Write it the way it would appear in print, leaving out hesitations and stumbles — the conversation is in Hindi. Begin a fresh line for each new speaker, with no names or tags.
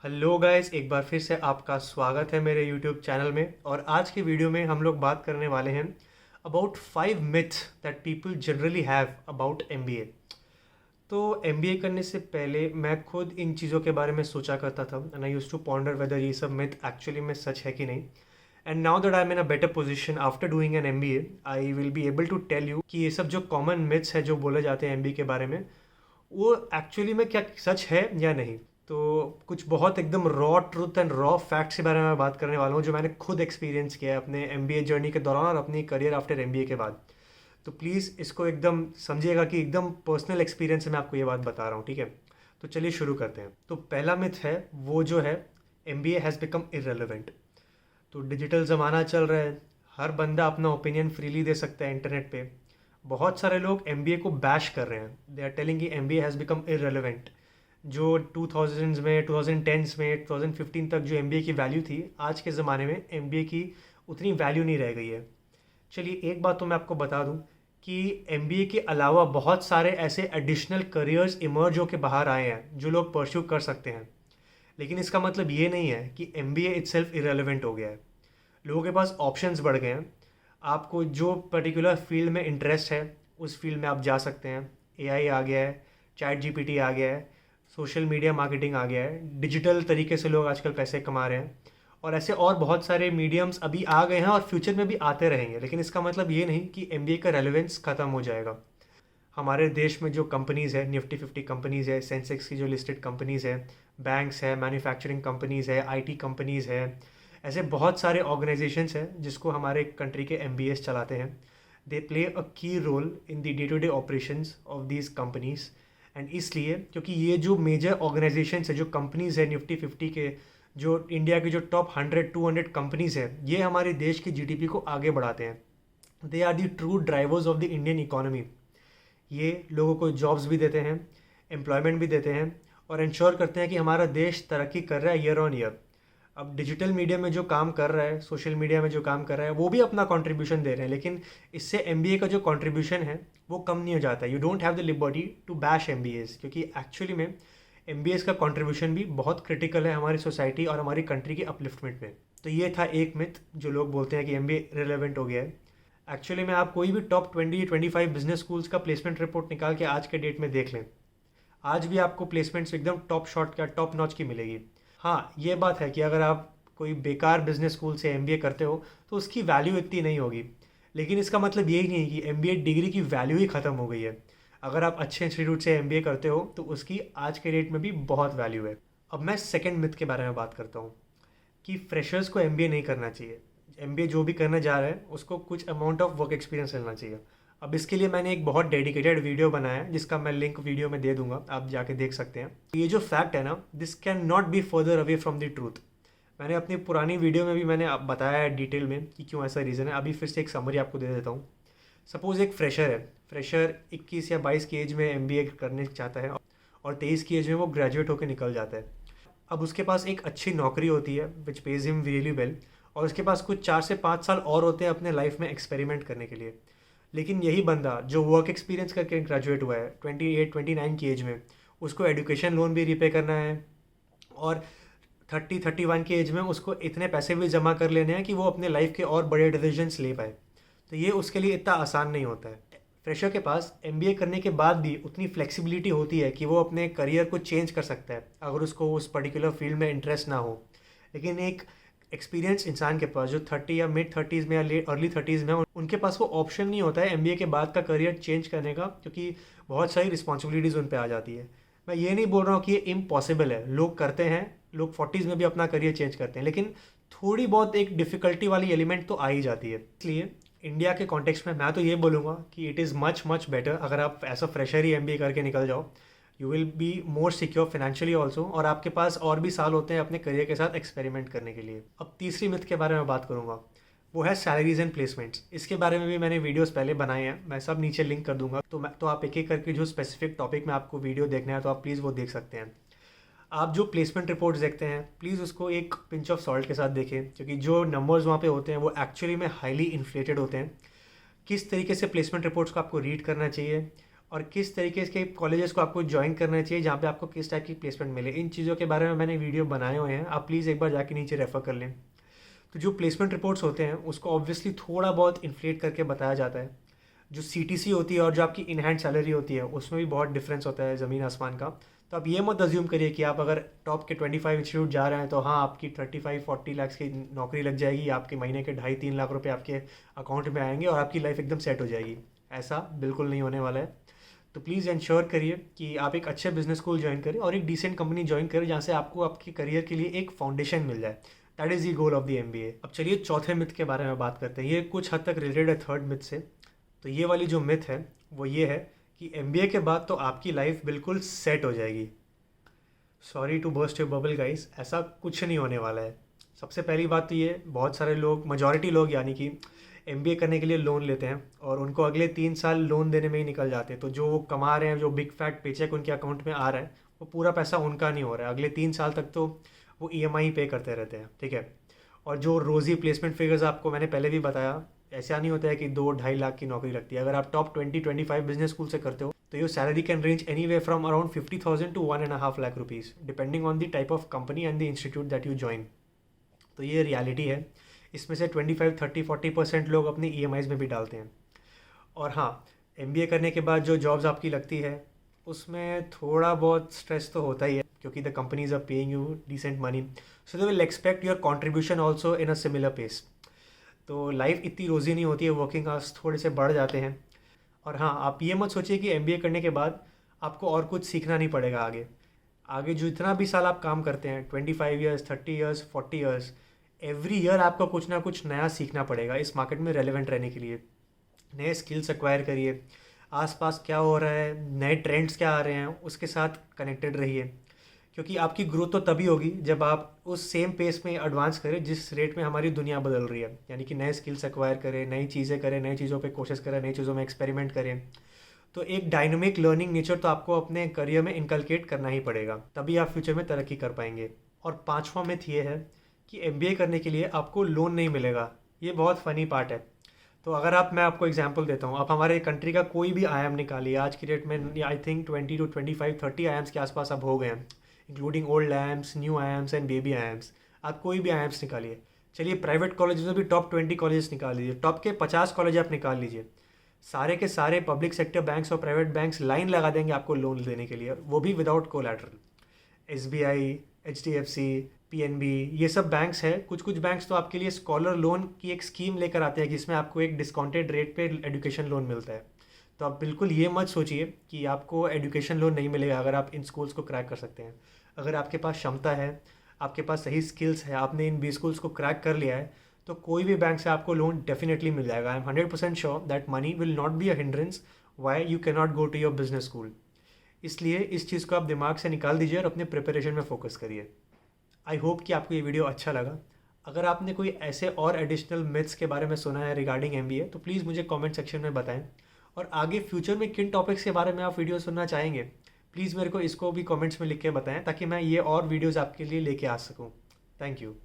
हेलो गाइस, एक बार फिर से आपका स्वागत है मेरे यूट्यूब चैनल में। और आज की वीडियो में हम लोग बात करने वाले हैं about 5 myths that people generally have about MBA. तो एमबीए करने से पहले मैं खुद इन चीज़ों के बारे में सोचा करता था and I used to ponder whether ये सब मिथ एक्चुअली में सच है कि नहीं। And now that I am in a better position after doing an MBA, I will be able to tell you कि ये सब जो कॉमन मिथ्स है जो बोले जाते हैं एमबीए के बारे में, वो एक्चुअली में क्या सच है या नहीं। तो कुछ बहुत एकदम raw truth and raw facts के बारे में मैं बात करने वाला हूँ जो मैंने खुद एक्सपीरियंस किया है अपने एमबीए जर्नी के दौरान और अपनी करियर आफ्टर एमबीए के बाद। तो प्लीज़ इसको एकदम समझिएगा कि एकदम पर्सनल एक्सपीरियंस से मैं आपको ये बात बता रहा हूँ, ठीक है। तो चलिए शुरू करते हैं। तो पहला मिथ है वो जो है, एमबीए हैज़ बिकम इररेलेवेंट। तो डिजिटल ज़माना चल रहा है, हर बंदा अपना ओपिनियन फ्रीली दे सकता है इंटरनेट पे। बहुत सारे लोग एमबीए को बैश कर रहे हैं, दे आर टेलिंग कि एमबीए हैज़ बिकम इररेलेवेंट। जो 2000s में 2010s में 2015 तक जो एमबीए की वैल्यू थी, आज के ज़माने में एमबीए की उतनी वैल्यू नहीं रह गई है। चलिए एक बात तो मैं आपको बता दूं कि एमबीए के अलावा बहुत सारे ऐसे एडिशनल करियर्स इमर्ज होकर बाहर आए हैं जो लोग परस्यू कर सकते हैं। लेकिन इसका मतलब ये नहीं है कि एमबीए इटसेल्फ इरेलीवेंट हो गया है। लोगों के पास ऑप्शंस बढ़ गए हैं। आपको जो पर्टिकुलर फील्ड में इंटरेस्ट है उस फील्ड में आप जा सकते हैं। एआई आ गया है, चैट जीपीटी आ गया है, सोशल मीडिया मार्केटिंग आ गया है, डिजिटल तरीके से लोग आजकल पैसे कमा रहे हैं। और ऐसे और बहुत सारे मीडियम्स अभी आ गए हैं और फ्यूचर में भी आते रहेंगे। लेकिन इसका मतलब ये नहीं कि एमबीए का रेलेवेंस ख़त्म हो जाएगा। हमारे देश में जो कंपनीज़ है, निफ्टी 50 कंपनीज़ है, सेंसेक्स की जो लिस्टेड कंपनीज़ है, बैंक्स है, मैन्युफैक्चरिंग कंपनीज़ है, आईटी कंपनीज़ है, ऐसे बहुत सारे ऑर्गेनाइजेशंस हैं जिसको हमारे कंट्री के एमबीएस चलाते हैं। दे play a key role in the day to day operations of these companies. And इसलिए क्योंकि ये जो मेजर ऑर्गेनाइजेशंस है, जो कंपनीज़ है निफ्टी 50 के, जो इंडिया की जो टॉप 100-200 कंपनीज़ है, ये हमारे देश की जीडीपी को आगे बढ़ाते हैं। They are the true drivers of the Indian economy. ये लोगों को जॉब्स भी देते हैं, एम्प्लॉयमेंट भी देते हैं और इंश्योर करते हैं कि हमारा देश तरक्की कर रहा है ईयर ऑन ईयर। अब डिजिटल मीडिया में जो काम कर रहा है, सोशल मीडिया में जो काम कर रहा है, वो भी अपना कंट्रीब्यूशन दे रहे हैं। लेकिन इससे एमबीए का जो कंट्रीब्यूशन है वो कम नहीं हो जाता। You don't have the liberty to bash MBAs, क्योंकि एक्चुअली में एमबीएस का कंट्रीब्यूशन भी बहुत क्रिटिकल है हमारी सोसाइटी और हमारी कंट्री की अपलिफ्टमेंट में। तो ये था एक मिथ जो लोग बोलते हैं कि एमबीए रिलेवेंट हो गया है। एक्चुअली में आप कोई भी टॉप 20-25 बिजनेस स्कूल्स का प्लेसमेंट रिपोर्ट निकाल के आज के डेट में देख लें, आज भी आपको प्लेसमेंट्स एकदम टॉप शॉट का टॉप नॉच की मिलेगी। हाँ, ये बात है कि अगर आप कोई बेकार बिजनेस स्कूल से एमबीए करते हो तो उसकी वैल्यू इतनी नहीं होगी। लेकिन इसका मतलब यही नहीं कि एमबीए डिग्री की वैल्यू ही ख़त्म हो गई है। अगर आप अच्छे इंस्टीट्यूट से एमबीए करते हो तो उसकी आज के डेट में भी बहुत वैल्यू है। अब मैं सेकंड मिथ के बारे में बात करता हूँ कि फ्रेशर्स को एमबीए नहीं करना चाहिए। एमबीए जो भी करने जा रहे हैं उसको कुछ अमाउंट ऑफ वर्क एक्सपीरियंस लेना चाहिए। अब इसके लिए मैंने एक बहुत डेडिकेटेड वीडियो बनाया है जिसका मैं लिंक वीडियो में दे दूंगा, आप जाके देख सकते हैं। ये जो फैक्ट है ना, this can not be further away from the truth. मैंने अपनी पुरानी वीडियो में भी मैंने बताया है डिटेल में कि क्यों ऐसा रीज़न है। अभी फिर से एक समरी आपको दे देता हूँ। सपोज़ एक फ्रेशर है, फ्रेशर 21 या 22 की एज में एमबीए करने चाहता है और 23 की एज में वो ग्रेजुएट होकर निकल जाता है। अब उसके पास एक अच्छी नौकरी होती है विच पेज हिम रियली वेल, और उसके पास कुछ 4 से 5 साल और होते हैं अपने लाइफ में एक्सपेरिमेंट करने के लिए। लेकिन यही बंदा जो वर्क एक्सपीरियंस करके ग्रेजुएट हुआ है 28-29 की एज में, उसको एजुकेशन लोन भी रीपे करना है और 30-31 की एज में उसको इतने पैसे भी जमा कर लेने हैं कि वो अपने लाइफ के और बड़े डिसीजंस ले पाए। तो ये उसके लिए इतना आसान नहीं होता है। फ्रेशर के पास एमबीए करने के बाद भी उतनी फ्लेक्सिबिलिटी होती है कि वो अपने करियर को चेंज कर सकता है अगर उसको उस पर्टिकुलर फील्ड में इंटरेस्ट ना हो। लेकिन एक एक्सपीरियंस इंसान के पास जो 30 या मिड 30s में या लेट अर्ली 30s में, उनके पास वो ऑप्शन नहीं होता है एमबीए के बाद का करियर चेंज करने का, क्योंकि बहुत सारी रिस्पॉन्सिबिलिटीज़ उन पे आ जाती है। मैं ये नहीं बोल रहा हूँ कि ये इम्पॉसिबल है, लोग करते हैं, लोग 40s में भी अपना करियर चेंज करते हैं, लेकिन थोड़ी बहुत एक डिफ़िकल्टी वाली एलिमेंट तो आ ही जाती है। इसलिए इंडिया के कॉन्टेक्स्ट में मैं तो ये बोलूँगा कि it is much much better अगर आप एज अ फ्रेशर ही एमबीए करके निकल जाओ। You will be more secure financially also, और आपके पास और भी साल होते हैं अपने करियर के साथ एक्सपेरिमेंट करने के लिए। अब तीसरी मिथ के बारे में बात करूँगा, वो है सैलरीज एंड प्लेसमेंट्स। इसके बारे में भी मैंने वीडियोस पहले बनाए हैं, मैं सब नीचे लिंक कर दूंगा। तो आप एक एक करके जो स्पेसिफिक टॉपिक में आपको वीडियो देखना है तो आप प्लीज़ वो देख सकते हैं। आप जो प्लेसमेंट रिपोर्ट्स देखते हैं प्लीज़ उसको एक पिंच ऑफ सॉल्ट के साथ देखें, क्योंकि जो नंबर्स वहाँ पे होते हैं वो एक्चुअली में हाईली इन्फ्लेटेड होते हैं। किस तरीके से प्लेसमेंट रिपोर्ट्स को आपको रीड करना चाहिए और किस तरीके के कॉलेजेस को आपको ज्वाइन करना चाहिए, जहाँ पे आपको किस टाइप की प्लेसमेंट मिले। इन चीज़ों के बारे में मैंने वीडियो बनाए हुए हैं, आप प्लीज़ एक बार जाके नीचे रेफ़र कर लें। तो जो प्लेसमेंट रिपोर्ट्स होते हैं उसको ऑब्वियसली थोड़ा बहुत इन्फ्लेट करके बताया जाता है। जो सीटीसी होती है और जो आपकी इन हैंड सैलरी होती है उसमें भी बहुत डिफरेंस होता है ज़मीन आसमान का। तो आप ये मत अज्यूम करिए कि आप अगर टॉप के 25 इंस्टीट्यूट जा रहे हैं तो हाँ आपकी 35-40 लाख की नौकरी लग जाएगी, आपके महीने के 2.5-3 लाख रुपए आपके अकाउंट में आएंगे और आपकी लाइफ एकदम सेट हो जाएगी। ऐसा बिल्कुल नहीं होने वाला है। तो प्लीज़ इंश्योर करिए कि आप एक अच्छे बिजनेस स्कूल ज्वाइन करें और एक डिसेंट कंपनी ज्वाइन करें जहाँ से आपको आपके करियर के लिए एक फाउंडेशन मिल जाए। That is the goal of the MBA. अब चलिए चौथे मिथ के बारे में बात करते हैं। ये कुछ हद तक रिलेटेड है थर्ड मिथ से। तो ये वाली जो मिथ है वो ये है कि एमबीए के बाद तो आपकी लाइफ बिल्कुल सेट हो जाएगी। Sorry to burst your bubble guys, ऐसा कुछ नहीं होने वाला है। सबसे पहली बात तो ये, बहुत सारे लोग, मेजॉरिटी लोग यानी कि एमबीए करने के लिए लोन लेते हैं और उनको अगले 3 साल लोन देने में ही निकल जाते हैं। तो जो वो कमा रहे हैं, जो बिग फैट पेचेक उनके अकाउंट में आ रहा है, वो पूरा पैसा उनका नहीं हो रहा है। अगले 3 साल तक तो वो ईएमआई पे करते रहते हैं, ठीक है। और जो रोज़ी प्लेसमेंट फिगर्स आपको मैंने पहले भी बताया, ऐसा नहीं होता है कि 2-2.5 लाख की नौकरी लगती है। अगर आप टॉप 20-25 बिजनेस स्कूल से करते हो तो your salary can range any way from around 50,000 to 1.5 lakh rupees, depending on the type of company and the institute that you join. तो ये रियलिटी है। इसमें से 25, 30, 40% लोग अपनी ईएमआईज़ में भी डालते हैं। और हाँ, एमबीए करने के बाद जो जॉब्स आपकी लगती है उसमें थोड़ा बहुत स्ट्रेस तो होता ही है, क्योंकि the companies are paying you decent money, so they will expect your contribution also in a similar pace. तो लाइफ इतनी रोज़ी नहीं होती है, वर्किंग आवर्स थोड़े से बढ़ जाते हैं। और हाँ, आप ये मत सोचिए कि एमबीए करने के बाद आपको और कुछ सीखना नहीं पड़ेगा आगे। आगे जो इतना भी साल आप काम करते हैं, 25 years, 30 years, 40 years, every year आपको कुछ ना कुछ नया सीखना पड़ेगा इस मार्केट में रेलेवेंट रहने के लिए। नए स्किल्स एक्वायर करिए, आसपास क्या हो रहा है, नए ट्रेंड्स क्या आ रहे हैं, उसके साथ कनेक्टेड रहिए। क्योंकि आपकी ग्रोथ तो तभी होगी जब आप उस सेम पेस में एडवांस करें जिस रेट में हमारी दुनिया बदल रही है। यानी कि नए स्किल्स एक्वायर करें, नई चीज़ें करें, नई चीज़ों पे कोशिश करें, नई चीज़ों में एक्सपेरिमेंट करें। तो एक डायनामिक लर्निंग नेचर तो आपको अपने करियर में इनकलकेट करना ही पड़ेगा, तभी आप फ्यूचर में तरक्की कर पाएंगे। और पांचवा मिथ ये है कि एमबीए करने के लिए आपको लोन नहीं मिलेगा। ये बहुत फ़नी पार्ट है। तो अगर मैं आपको एग्जांपल देता हूँ, आप हमारे कंट्री का कोई भी आईएम निकालिए, आज की डेट में आई थिंक 20 to 25, 30 आईएम्स के आसपास अब हो गए हैं, including old IIMs, new IIMs and baby IIMs. आप कोई भी आईएम्स निकालिए। चलिए प्राइवेट कॉलेजेस में भी टॉप 20 कॉलेजेस निकाल लीजिए, टॉप के 50 कॉलेज आप निकाल लीजिए। सारे के सारे पब्लिक सेक्टर बैंक्स और प्राइवेट बैंक्स लाइन लगा देंगे आपको लोन देने के लिए, वो भी without collateral. SBI, HDFC, PNB, ये सब बैंक्स हैं। कुछ कुछ बैंक्स तो आपके लिए स्कॉलर लोन की एक स्कीम लेकर आते हैं जिसमें आपको एक डिस्काउंटेड रेट पे एजुकेशन लोन मिलता है। तो आप बिल्कुल ये मत सोचिए कि आपको एजुकेशन लोन नहीं मिलेगा अगर आप इन स्कूल्स को क्रैक कर सकते हैं। अगर आपके पास क्षमता है, आपके पास सही स्किल्स है, आपने इन 20 स्कूल्स को क्रैक कर लिया है, तो कोई भी बैंक से आपको लोन डेफिनेटली मिल जाएगा। I am 100% sure that money will not be a hindrance why you can not go to your business school. इसलिए इस चीज़ को आप दिमाग से निकाल दीजिए और अपने प्रिपरेशन में फोकस करिए। आई होप कि आपको ये वीडियो अच्छा लगा। अगर आपने कोई ऐसे और एडिशनल मिथ्स के बारे में सुना है रिगार्डिंग एमबीए तो प्लीज़ मुझे कमेंट सेक्शन में बताएं। और आगे फ्यूचर में किन टॉपिक्स के बारे में आप वीडियो सुनना चाहेंगे, प्लीज़ मेरे को इसको भी कमेंट्स में लिख के बताएं ताकि मैं ये और वीडियोज़ आपके लिए लेके आ सकूँ। Thank you.